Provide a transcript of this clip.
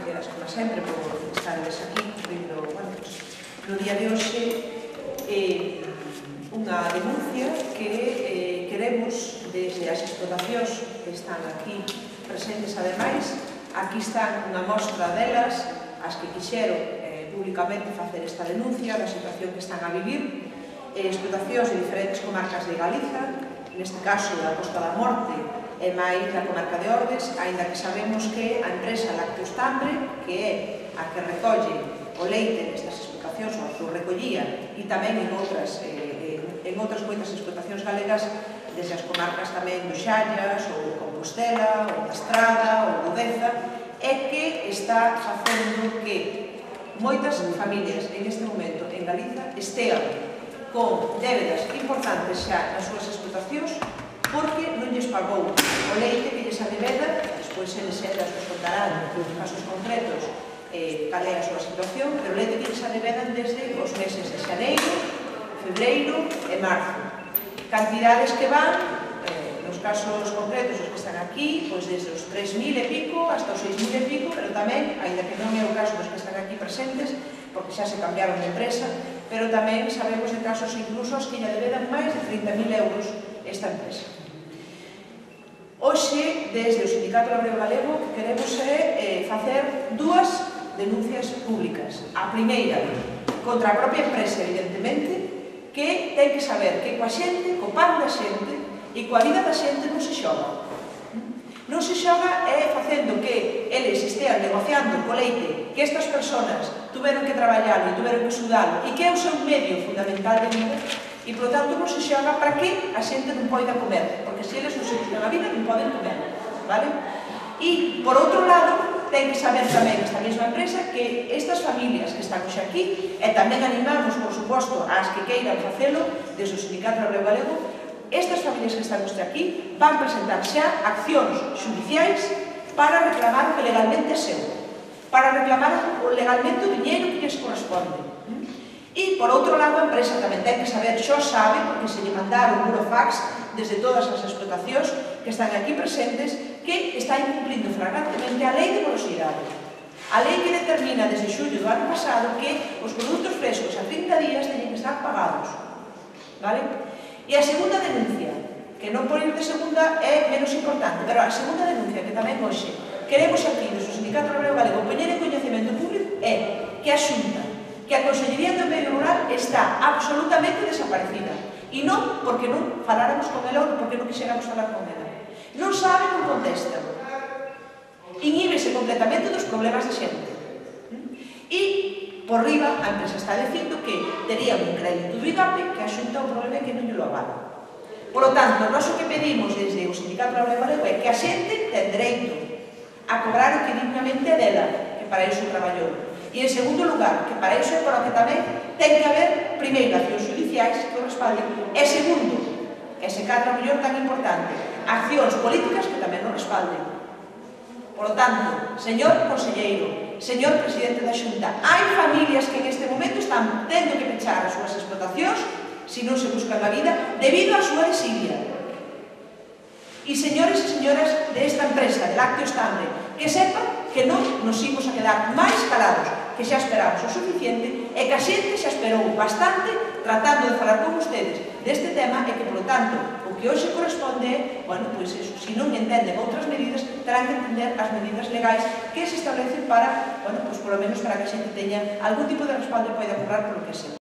agradecer, como sempre, por estares aquí cumprindo, no día de hoxe unha denuncia que queremos desde as explotacións que están aquí presentes. Ademais, aquí están unha mostra delas, as que quixeron públicamente facer esta denuncia da situación que están a vivir, explotacións de diferentes comarcas de Galiza, neste caso da Costa da Morte e máis da comarca de Ordes, aínda que sabemos que a empresa Lácteos Tambre, que é a que recolle o leite nestas explotacións, ou que o recollía, e tamén en outras moitas explotacións galegas, desde as comarcas tamén do Xallas, ou de Compostela, ou da Estrada, ou do Deza, é que está facendo que moitas familias en este momento en Galiza estean con débedas importantes xa nas súas explotacións porque non lles pagou o leite que lles adebeda. Despois eles nos contarán nos casos concretos cal é a súa situación, pero o leite que lles adebedan desde os meses de xaneiro, febreiro e marzo. Cantidades que van, nos casos concretos, os que están aquí, pois desde os 3.000 e pico hasta os 6.000 e pico, pero tamén, ainda que non é o caso dos que están aquí presentes, porque xa se cambiaron de empresa, pero tamén sabemos de casos incluso os que lle adebedan máis de 30.000 euros esta empresa. Hoxe, desde o Sindicato Labrego Galego, o que queremos é facer dúas denuncias públicas. A primeira, contra a propia empresa, evidentemente, que ten que saber que coa xente, co pan da xente e coa vida da xente non se xoga. Non se xoga é facendo que eles estean negociando co leite que estas persoas tuveron que traballar e tuveron que sudar e que é o seu medio fundamental de vida, e, por tanto, non se xoga para que a xente non poida comer, porque se eles non se buscan a vida non poden comer, vale? E, por outro lado, ten que saber tamén esta mesma empresa que estas familias que están hoxe aquí, e tamén animamos, por suposto, ás que queiran facelo desde o Sindicato Labrego Galego, estas familias que están hoxe aquí van presentar xa accións xudiciais para reclamar o que legalmente é seu, para reclamar legalmente o diñeiro que lles corresponde. E, por outro lado, a empresa tamén ten que saber, xo sabe, porque se lle mandaron burofax desde todas as explotacións que están aquí presentes, que está incumplindo flagrantemente a lei de morosidade. A lei que determina desde xullo do ano pasado que os produtos frescos a 30 días teñen que estar pagados. Vale? E a segunda denuncia, que non por ir de segunda é menos importante, pero a segunda denuncia que tamén hoxe queremos aquí, desde o Sindicato Labrego Galego, poñer en coñecemento público é que a Xunta, que a Consellería do Medio Rural está absolutamente desaparecida. E non porque non faláramos con ela ou porque non quixéramos falar con ela. Non sabe, non contesta. Inhíbese completamente dos problemas de xente. E, por riba, a empresa está dicindo que tería un crédito do IGAPE, que a Xunta o problema é que non lle lo avala. Por lo tanto, nós o que pedimos desde o Sindicato Labrego Galego é que a xente ten dereito a cobrar o que dignamente é dela, que para iso traballou. E, en segundo lugar, que para iso é para o que tamén ten que haber, primeiro, accións judiciais que o respalden, e segundo, e se cadra mellor tan importante, accións políticas que tamén o respalden. Por lo tanto, señor conselleiro, señor presidente da Xunta, hai familias que en este momento están tendo que pechar as súas explotacións se non se buscan a vida debido á súa desidia. E señores e señoras desta empresa, de Lácteos Tambre, que sepan que non nos imos a quedar máis calados, que xa esperamos o suficiente e que a xente xa esperou bastante tratando de falar con ustedes deste tema e que, por lo tanto, o que hoxe corresponde é, pois eso, se non entenden outras medidas, terán que entender as medidas legais que se establecen para, pois polo menos para que a xente teña algún tipo de respaldo e poida cobrar polo que sea.